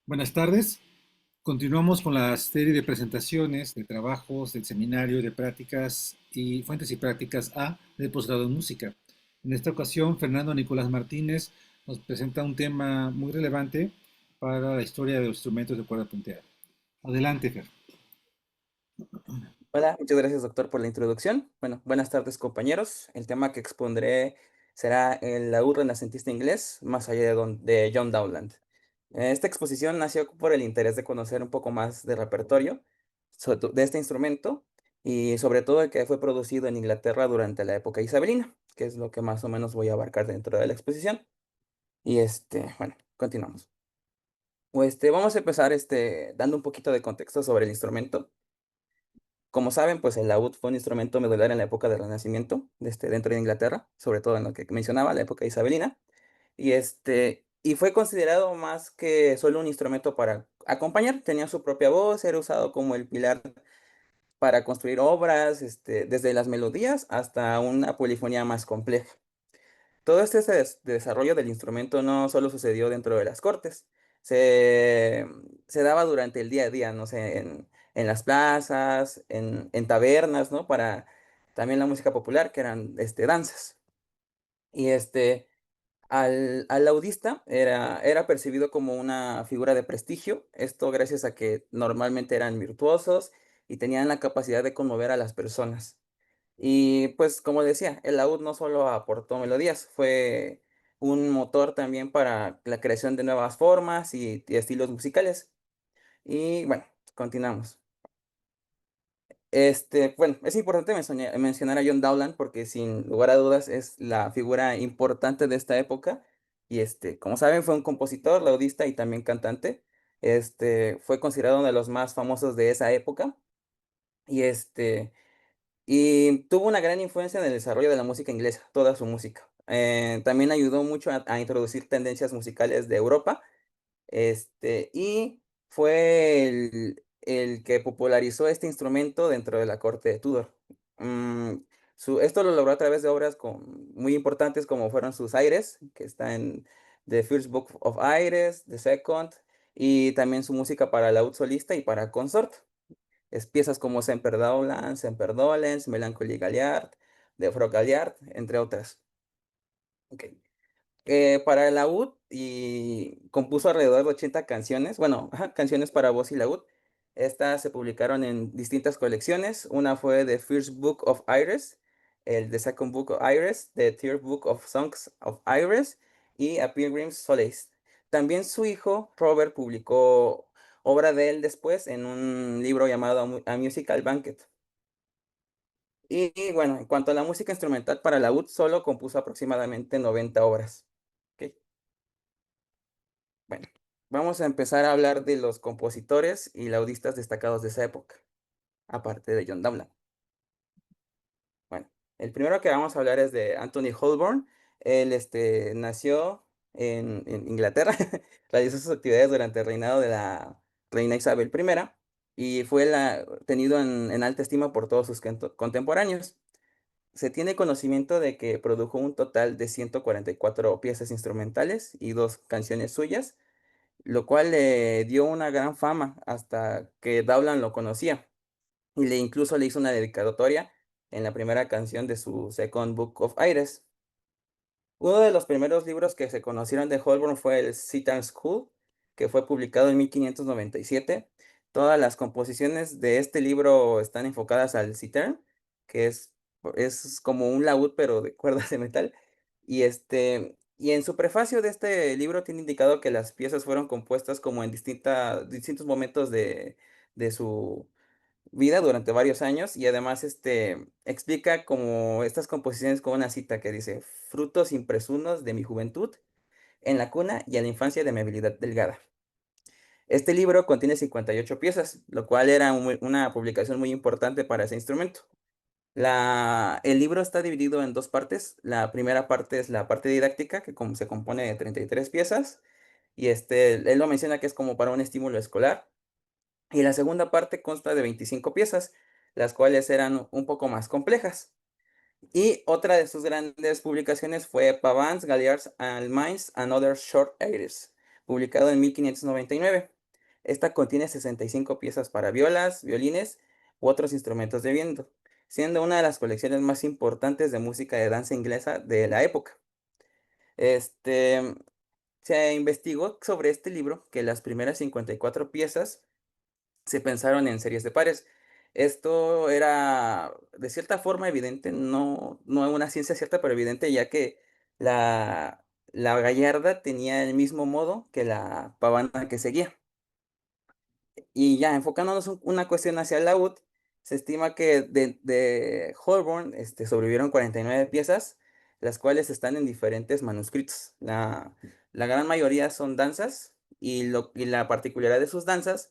Buenas tardes. Continuamos con la serie de presentaciones, de trabajos, del seminario de prácticas y fuentes y prácticas A del posgrado en música. En esta ocasión, Fernando Nicolás Martínez nos presenta un tema muy relevante para la historia de los instrumentos de cuerda punteada. Adelante, Fer. Hola, muchas gracias, doctor, por la introducción. Bueno, buenas tardes, compañeros. El tema que expondré será el laúd renacentista inglés, más allá de John Dowland. Esta exposición nació por el interés de conocer un poco más de repertorio de este instrumento y sobre todo el que fue producido en Inglaterra durante la época isabelina, que es lo que más o menos voy a abarcar dentro de la exposición. Y bueno, continuamos. Vamos a empezar dando un poquito de contexto sobre el instrumento. Como saben, pues el laúd fue un instrumento medular en la época del Renacimiento, dentro de Inglaterra, sobre todo en lo que mencionaba, la época isabelina, y fue considerado más que solo un instrumento para acompañar, tenía su propia voz, era usado como el pilar para construir obras, desde las melodías hasta una polifonía más compleja. Todo desarrollo del instrumento no solo sucedió dentro de las cortes, se, se daba durante el día a día, no sé, en las plazas, en tabernas, ¿no? Para también la música popular, que eran danzas. Y al laudista era percibido como una figura de prestigio, esto gracias a que normalmente eran virtuosos y tenían la capacidad de conmover a las personas. Y pues, como decía, el laúd no solo aportó melodías, fue un motor también para la creación de nuevas formas y estilos musicales. Y bueno, continuamos. Bueno, es importante mencionar a John Dowland porque sin lugar a dudas es la figura importante de esta época. Y como saben, fue un compositor, laudista y también cantante. Fue considerado uno de los más famosos de esa época. Y y tuvo una gran influencia en el desarrollo de la música inglesa, toda su música. También ayudó mucho a introducir tendencias musicales de Europa, y fue el que popularizó este instrumento dentro de la corte de Tudor. Mm, esto lo logró a través de obras muy importantes como fueron sus Aires, que está en The First Book of Aires, The Second, y también su música para laúd solista y para consort. Es piezas como Semper Dolens, Melancholy Galliard, de Frog Galliard, entre otras. Okey. Para el laúd y compuso alrededor de 80 canciones, bueno, ajá, canciones para voz y laúd. Estas se publicaron en distintas colecciones. Una fue The First Book of Iris, el The Second Book of Iris, The Third Book of Songs of Iris y A Pilgrim's Solace. También su hijo Robert publicó obra de él después en un libro llamado A Musical Banquet. Y bueno, en cuanto a la música instrumental para laúd, solo compuso aproximadamente 90 obras. Ok. Bueno, vamos a empezar a hablar de los compositores y laudistas destacados de esa época, aparte de John Dowland. Bueno, el primero que vamos a hablar es de Anthony Holborn. Él nació en Inglaterra, realizó sus actividades durante el reinado de la reina Isabel I y fue tenido en alta estima por todos sus contemporáneos. Se tiene conocimiento de que produjo un total de 144 piezas instrumentales y dos canciones suyas, lo cual le dio una gran fama hasta que Dowland lo conocía y incluso le hizo una dedicatoria en la primera canción de su Second Book of Aires. Uno de los primeros libros que se conocieron de Holborn fue el Sitar School, que fue publicado en 1597. Todas las composiciones de este libro están enfocadas al sitar, que es como un laúd, pero de cuerdas de metal. Y en su prefacio de este libro tiene indicado que las piezas fueron compuestas como en distintos momentos de su vida durante varios años y además, explica como estas composiciones con una cita que dice: "Frutos impresunos de mi juventud, en la cuna y en la infancia de mi habilidad delgada". Este libro contiene 58 piezas, lo cual era una publicación muy importante para ese instrumento. El libro está dividido en 2 partes. La primera parte es la parte didáctica, que se compone de 33 piezas, y, él lo menciona que es como para un estímulo escolar. Y la segunda parte consta de 25 piezas, las cuales eran un poco más complejas. Y otra de sus grandes publicaciones fue Pavans, Galliards and Mines and Other Short Airs, publicado en 1599. Esta contiene 65 piezas para violas, violines u otros instrumentos de viento, siendo una de las colecciones más importantes de música de danza inglesa de la época. Este, Se investigó sobre este libro que las primeras 54 piezas se pensaron en series de pares. Esto era de cierta forma evidente, no una ciencia cierta, pero evidente, ya que la gallarda tenía el mismo modo que la pavana que seguía. Y ya enfocándonos una cuestión hacia el laúd, se estima que de Holborn, sobrevivieron 49 piezas, las cuales están en diferentes manuscritos. La gran mayoría son danzas, y la particularidad de sus danzas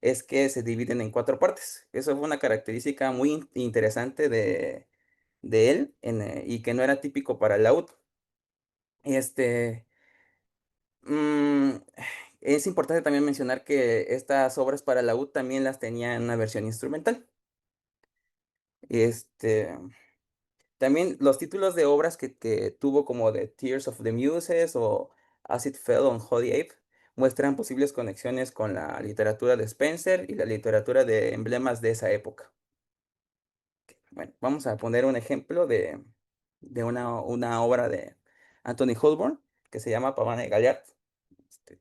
es que se dividen en 4 partes. Eso fue una característica muy interesante de él, y que no era típico para el laúd. Este, mm, es importante también mencionar que estas obras para laúd también las tenía en una versión instrumental. Este, También los títulos de obras que tuvo, como de Tears of the Muses o As It Fell on Holy Ape, muestran posibles conexiones con la literatura de Spenser y la literatura de emblemas de esa época. Bueno, vamos a poner un ejemplo de una obra de Anthony Holborn que se llama Pavane Galliard.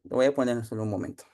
Lo voy a poner en solo un momento.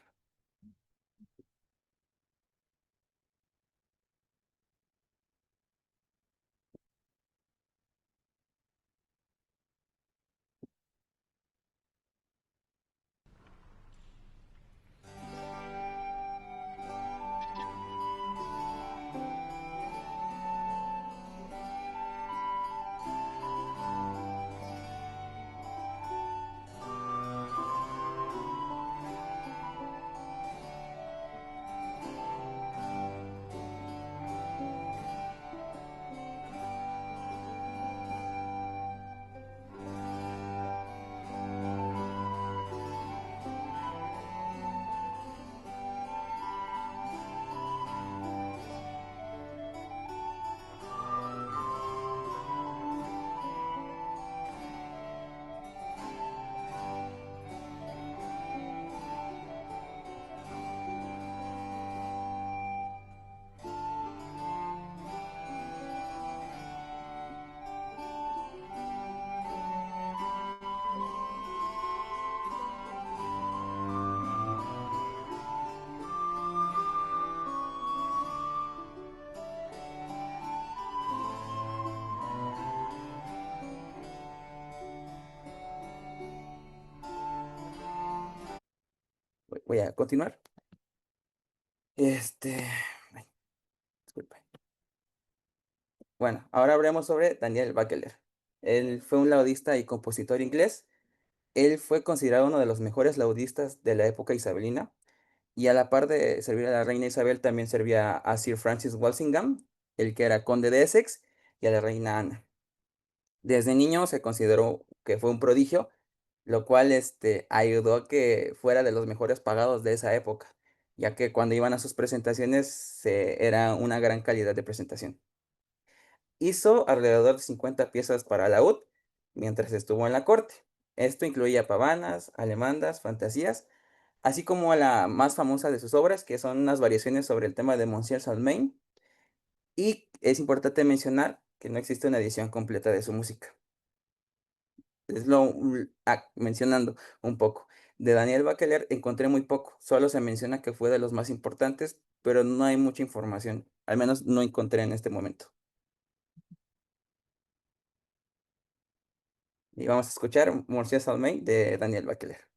Voy a continuar. Ay, disculpe. Bueno, ahora hablemos sobre Daniel Bakeler. Él fue un laudista y compositor inglés. Él fue considerado uno de los mejores laudistas de la época isabelina, y a la par de servir a la reina Isabel, también servía a Sir Francis Walsingham, el que era conde de Essex, y a la reina Ana. Desde niño se consideró que fue un prodigio, lo cual ayudó a que fuera de los mejores pagados de esa época, ya que cuando iban a sus presentaciones era una gran calidad de presentación. Hizo alrededor de 50 piezas para laúd mientras estuvo en la corte. Esto incluía pavanas, alemandas, fantasías, así como la más famosa de sus obras, que son unas variaciones sobre el tema de Monsieur Salmain. Y es importante mencionar que no existe una edición completa de su música. Mencionando un poco. De Daniel Bakeler encontré muy poco, solo se menciona que fue de los más importantes, pero no hay mucha información, al menos no encontré en este momento. Y vamos a escuchar Monsieur Salmain de Daniel Bakeler.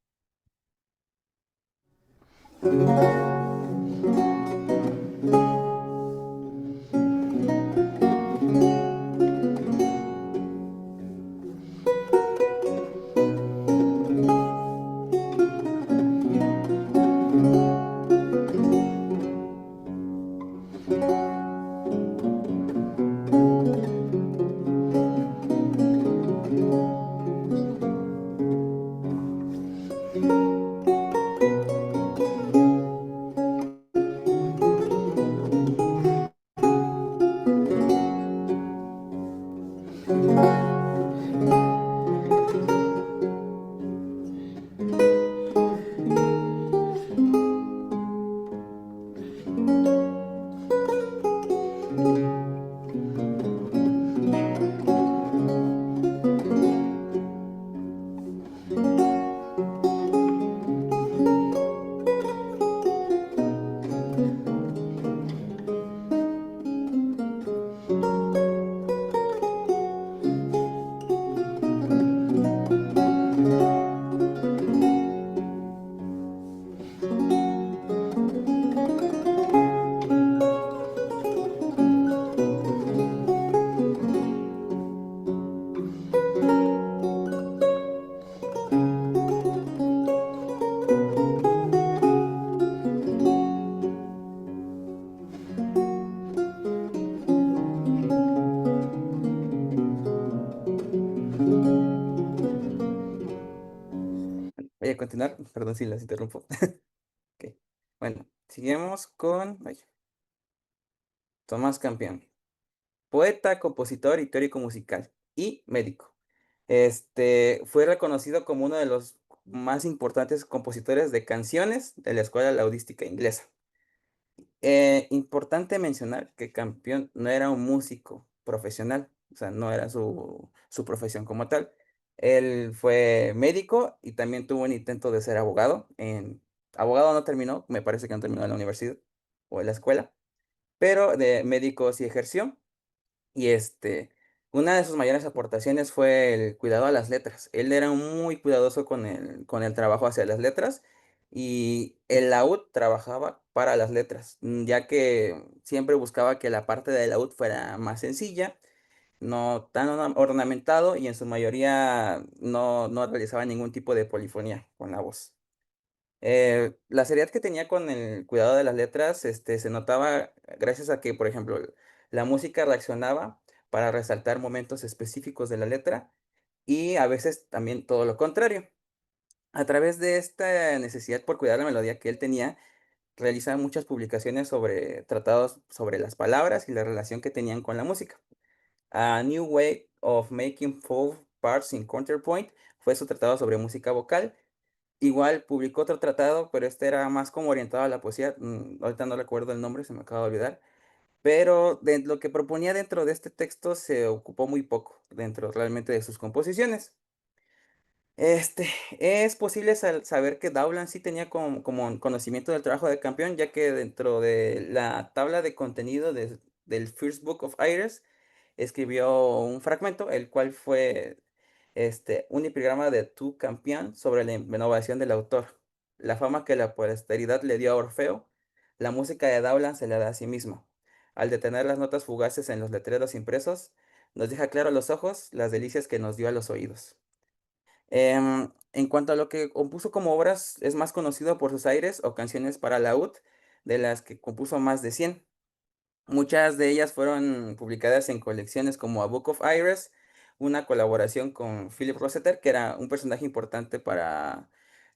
continuar? Perdón si las interrumpo. Ok. Bueno, seguimos con ay, Tomás Campión. Poeta, compositor y teórico musical, y médico. Fue reconocido como uno de los más importantes compositores de canciones de la escuela laudística inglesa. Importante mencionar que Campión no era un músico profesional, o sea, no era su profesión como tal. Él fue médico y también tuvo un intento de ser abogado. Abogado no terminó, me parece que no terminó en la universidad o en la escuela, pero de médico sí ejerció. Y una de sus mayores aportaciones fue el cuidado a las letras. Él era muy cuidadoso con el trabajo hacia las letras y el laúd trabajaba para las letras, ya que siempre buscaba que la parte del laúd fuera más sencilla, no tan ornamentado y en su mayoría no realizaba ningún tipo de polifonía con la voz. La seriedad que tenía con el cuidado de las letras, se notaba gracias a que, por ejemplo, la música reaccionaba para resaltar momentos específicos de la letra y a veces también todo lo contrario. A través de esta necesidad por cuidar la melodía que él tenía, realizaba muchas publicaciones sobre tratados sobre las palabras y la relación que tenían con la música. A New Way of Making Four Parts in Counterpoint fue su tratado sobre música vocal. Igual publicó otro tratado, pero este era más como orientado a la poesía. Ahorita no recuerdo el nombre, se me acaba de olvidar. Pero de lo que proponía dentro de este texto se ocupó muy poco dentro realmente de sus composiciones. Es posible saber que Dowland sí tenía como un conocimiento del trabajo de Campión, ya que dentro de la tabla de contenido del First Book of Ayres escribió un fragmento, el cual fue un epigrama de Tu Campión sobre la innovación del autor. La fama que la posteridad le dio a Orfeo, la música de Dowland se la da a sí mismo. Al detener las notas fugaces en los letreros impresos, nos deja claro a los ojos las delicias que nos dio a los oídos. En cuanto a lo que compuso como obras, es más conocido por sus aires o canciones para laúd, de las que compuso más de 100. Muchas de ellas fueron publicadas en colecciones como A Book of Aires, una colaboración con Philip Rossiter, que era un personaje importante para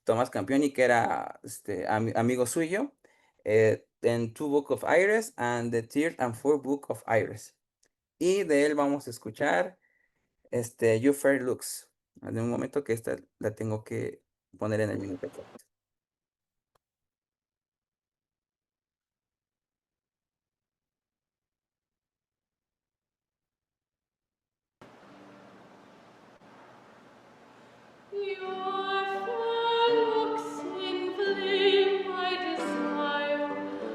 Tomás Campione y que era amigo suyo, en Two Book of Aires and The Third and Fourth Book of Aires. Y de él vamos a escuchar You Fair Looks. De un momento que esta la tengo que poner en el minuto. Your fair looks inflame my desire,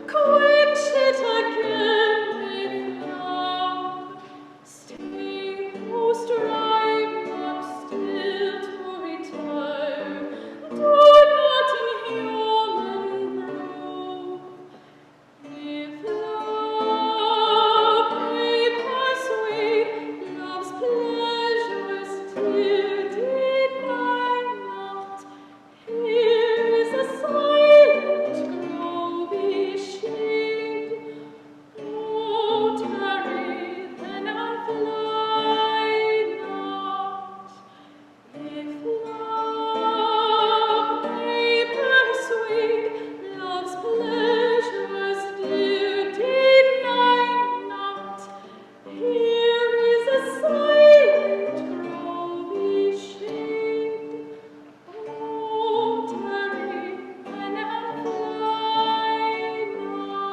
quench it again with love. Stay, who strive not still to retire, do not inhuman prove. If love may persuade, love's pleasures dear deny not. Here is a silent grovey shade. Oh, tarry then and fly not. If love may persuade, love's pleasures dear deny not. Here is a silent grovey shade. Oh, tarry then and fly not.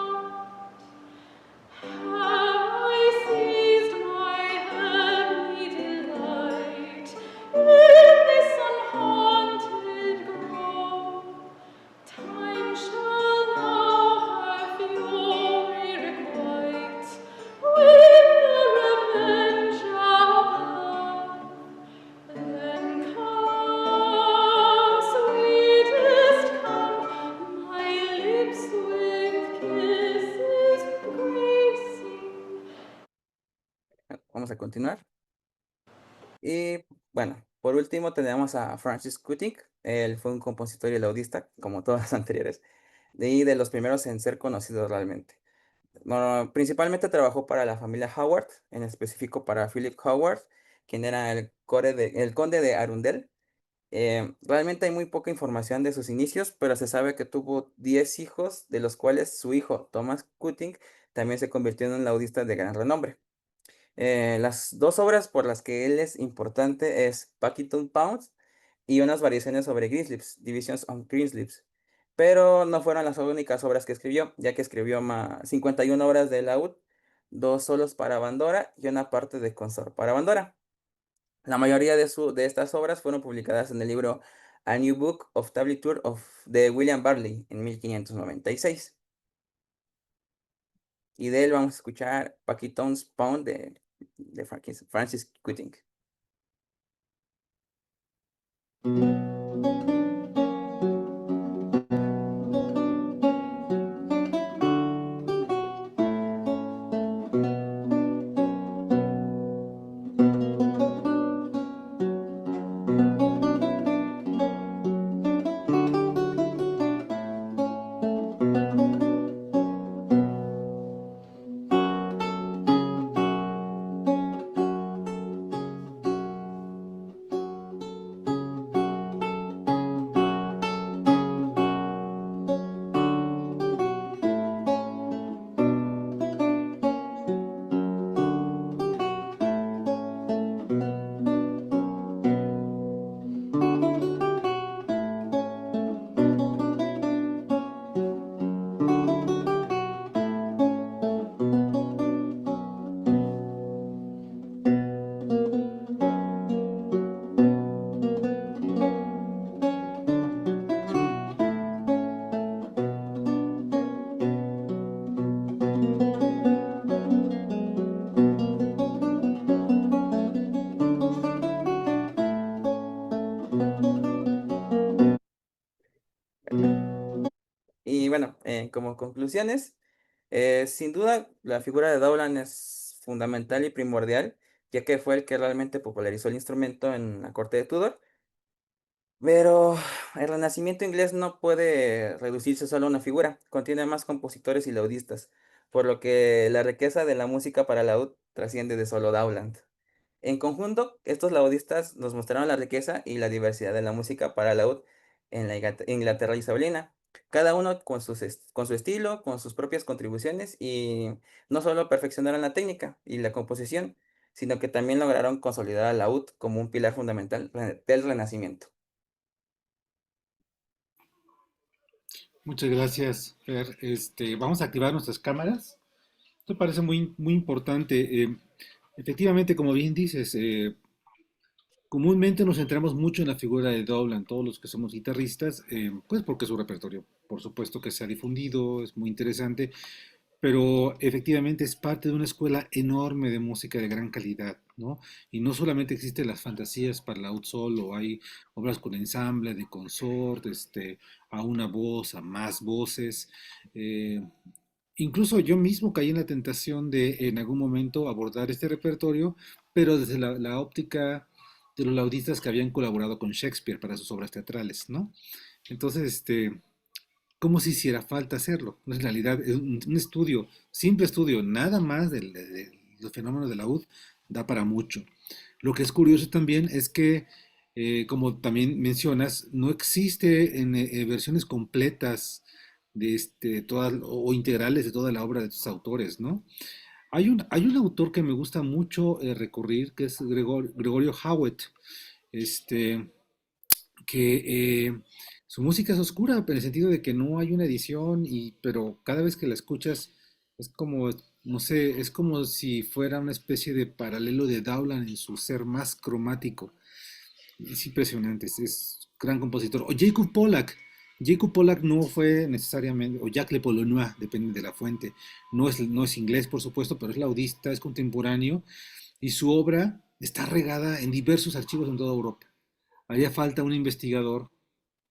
Have I seized my heavenly delight in this unhaunted grove? Time shall now her fury requite with the revenge of love. Then come, sweetest, come, my lips with kisses gracing. Vamos a continuar. Y bueno, por último tenemos a Francis Cutting. Él fue un compositor y laudista, como todas las anteriores, y de los primeros en ser conocidos realmente. Bueno, principalmente trabajó para la familia Howard, en específico para Philip Howard, quien era el conde de Arundel. Realmente hay muy poca información de sus inicios, pero se sabe que tuvo 10 hijos, de los cuales su hijo, Thomas Cutting, también se convirtió en un laudista de gran renombre. Las dos obras por las que él es importante es Paddington Pounds y unas variaciones sobre Greensleeves, Divisions on Greensleeves. Pero no fueron las únicas obras que escribió, ya que escribió 51 obras de laúd, dos solos para bandora y una parte de consort para bandora. La mayoría de estas obras fueron publicadas en el libro A New Book of Tablature de William Barley en 1596. Y de él vamos a escuchar Paddington's Pound de Francis Quitting. Y bueno, como conclusiones, sin duda la figura de Dowland es fundamental y primordial, ya que fue el que realmente popularizó el instrumento en la corte de Tudor. Pero el Renacimiento inglés no puede reducirse solo a una figura, contiene más compositores y laudistas, por lo que la riqueza de la música para laúd trasciende de solo Dowland. En conjunto, estos laudistas nos mostraron la riqueza y la diversidad de la música para laúd en la Inglaterra isabelina, cada uno con su estilo, con sus propias contribuciones y no solo perfeccionaron la técnica y la composición, sino que también lograron consolidar al laúd como un pilar fundamental del Renacimiento. Muchas gracias, Fer. Vamos a activar nuestras cámaras. Esto parece muy importante. Efectivamente, como bien dices, comúnmente nos centramos mucho en la figura de Dowland, todos los que somos guitarristas, pues porque su repertorio, por supuesto que se ha difundido, es muy interesante, pero efectivamente es parte de una escuela enorme de música de gran calidad, ¿no? Y no solamente existen las fantasías para laúd solo, hay obras con ensamble, de consort, a una voz, a más voces. eh, Incluso yo mismo caí en la tentación de en algún momento abordar este repertorio, pero desde la óptica de los laudistas que habían colaborado con Shakespeare para sus obras teatrales, ¿no? Entonces, ¿cómo si hiciera falta hacerlo? En realidad, es un estudio, simple estudio, nada más de los fenómenos de la UD, da para mucho. Lo que es curioso también es que, como también mencionas, no existe en versiones completas de todas, o integrales de toda la obra de estos autores, ¿no? Hay un autor que me gusta mucho recurrir, que es Gregorio Howitt, este, que su música es oscura, pero en el sentido de que no hay una edición, pero cada vez que la escuchas es como, no sé, es como si fuera una especie de paralelo de Dowland en su ser más cromático. Es impresionante, es gran compositor. O Jacob Pollack. Jacob Pollack no fue necesariamente, o Jacques Le Polonois, depende de la fuente. No es inglés, por supuesto, pero es laudista, es contemporáneo y su obra está regada en diversos archivos en toda Europa. Haría falta un investigador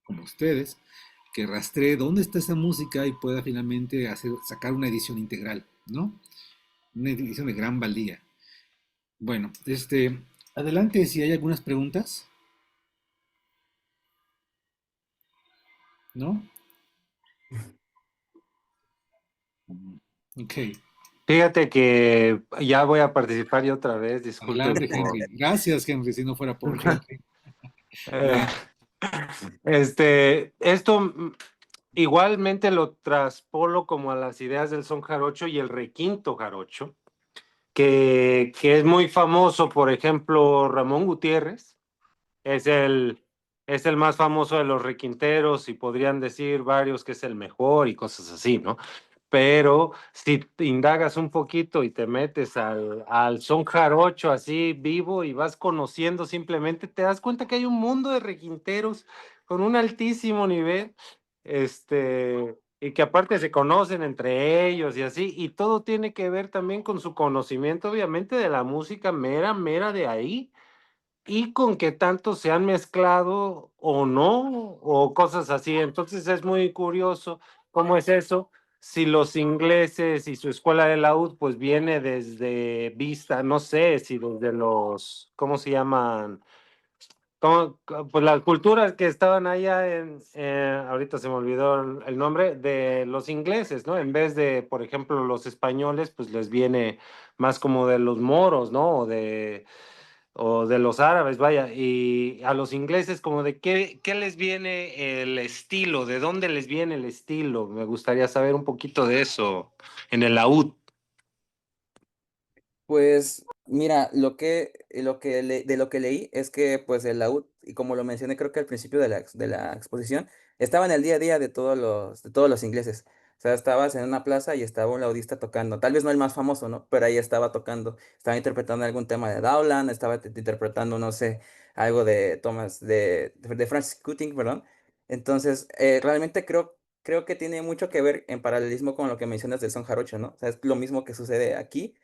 como ustedes que rastree dónde está esa música y pueda finalmente sacar una edición integral, ¿no? Una edición de gran valía. Bueno, adelante si hay algunas preguntas, ¿no? Ok, Fíjate que ya voy a participar yo otra vez, disculpe adelante por... Henry. Gracias Henry, si no fuera por Henry. Eh, esto igualmente lo traspolo como a las ideas del son jarocho y el requinto jarocho, que es muy famoso, por ejemplo, Ramón Gutiérrez es es el más famoso de los requinteros y podrían decir varios que es el mejor y cosas así, ¿no? Pero si te indagas un poquito y te metes al son jarocho así vivo y vas conociendo simplemente, te das cuenta que hay un mundo de requinteros con un altísimo nivel, y que aparte se conocen entre ellos y así, y todo tiene que ver también con su conocimiento, obviamente, de la música mera, mera de ahí y con qué tanto se han mezclado o no, o cosas así. Entonces es muy curioso cómo es eso. Si los ingleses y su escuela de laúd, pues viene desde vista, no sé si desde los, ¿cómo se llaman? Pues las culturas que estaban allá ahorita se me olvidó el nombre, de los ingleses, ¿no? En vez de, por ejemplo, los españoles, pues les viene más como de los moros, ¿no? O de los árabes, vaya, y a los ingleses como de qué les viene el estilo, de dónde les viene el estilo. Me gustaría saber un poquito de eso en el laúd. Pues mira, de lo que leí es que pues el laúd, y como lo mencioné creo que al principio de de la exposición, estaba en el día a día de todos los ingleses. O sea, estabas en una plaza y estaba un laudista tocando, tal vez no el más famoso, ¿no? Pero ahí estaba tocando, estaba interpretando algún tema de Dowland, estaba interpretando, no sé, algo de de Francis Cutting, perdón. Entonces, realmente creo que tiene mucho que ver en paralelismo con lo que mencionas del son jarocho, ¿no? O sea, es lo mismo que sucede aquí,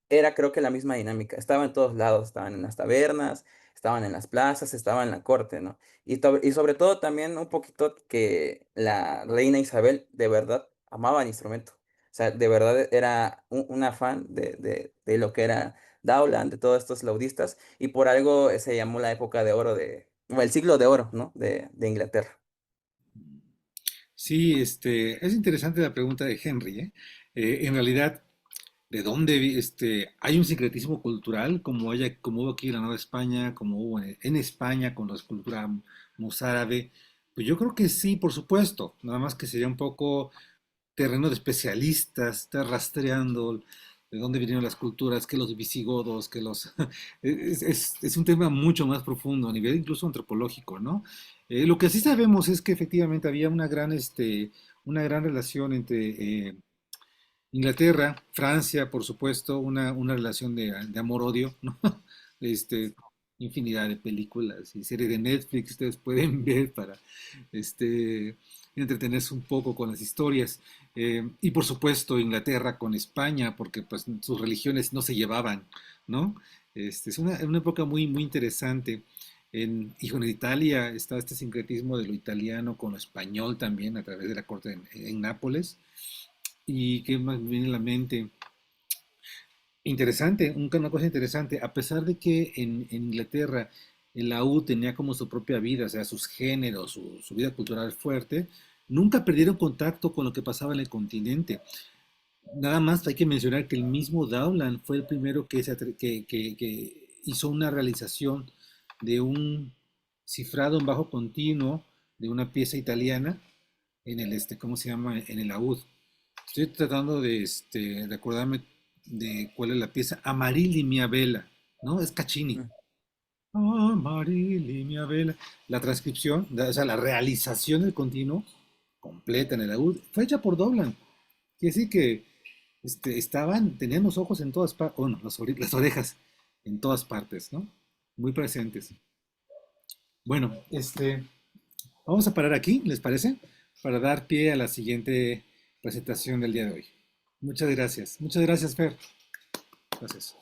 era creo que la misma dinámica. Estaba en todos lados, estaban en las tabernas, estaban en las plazas, estaba en la corte, ¿no? Y sobre todo también un poquito que la reina Isabel de verdad amaba el instrumento. O sea, de verdad era una fan de lo que era Dowland, de todos estos laudistas, y por algo se llamó la época de oro o el siglo de oro, ¿no? De Inglaterra. Sí, es interesante la pregunta de Henry, ¿eh? En realidad, ¿de dónde hay un sincretismo cultural como hubo aquí en la Nueva España, como hubo en España con la escultura mozárabe? Pues yo creo que sí, por supuesto, nada más que sería un poco terreno de especialistas, estar rastreando de dónde vinieron las culturas, que los visigodos, que los... es un tema mucho más profundo, a nivel incluso antropológico, ¿no? Lo que sí sabemos es que efectivamente había una gran relación entre Inglaterra, Francia, por supuesto, una relación de amor-odio, ¿no? Este, infinidad de películas y series de Netflix ustedes pueden ver para este, entretenerse un poco con las historias. Y por supuesto, Inglaterra con España, porque pues sus religiones no se llevaban, ¿no? Es una época muy, muy interesante. En Italia está este sincretismo de lo italiano con lo español también a través de la corte en Nápoles. ¿Y qué más me viene a la mente? Interesante, una cosa interesante, a pesar de que en Inglaterra el laúd tenía como su propia vida, o sea, sus géneros, su vida cultural fuerte, nunca perdieron contacto con lo que pasaba en el continente. Nada más hay que mencionar que el mismo Dowland fue el primero que hizo una realización de un cifrado en bajo continuo de una pieza italiana en ¿cómo se llama? En el laúd. Estoy tratando de acordarme de cuál es la pieza. Amarili mia vela, ¿no? Es Caccini. Mm. Amarili mia vela. La transcripción, o sea, la realización del continuo completa en el laúd fue hecha por Doblan. Quiere decir que tenían los ojos en todas partes, bueno, las orejas en todas partes, ¿no? Muy presentes. Bueno, vamos a parar aquí, ¿les parece? Para dar pie a la siguiente presentación del día de hoy. Muchas gracias. Muchas gracias, Fer. Gracias.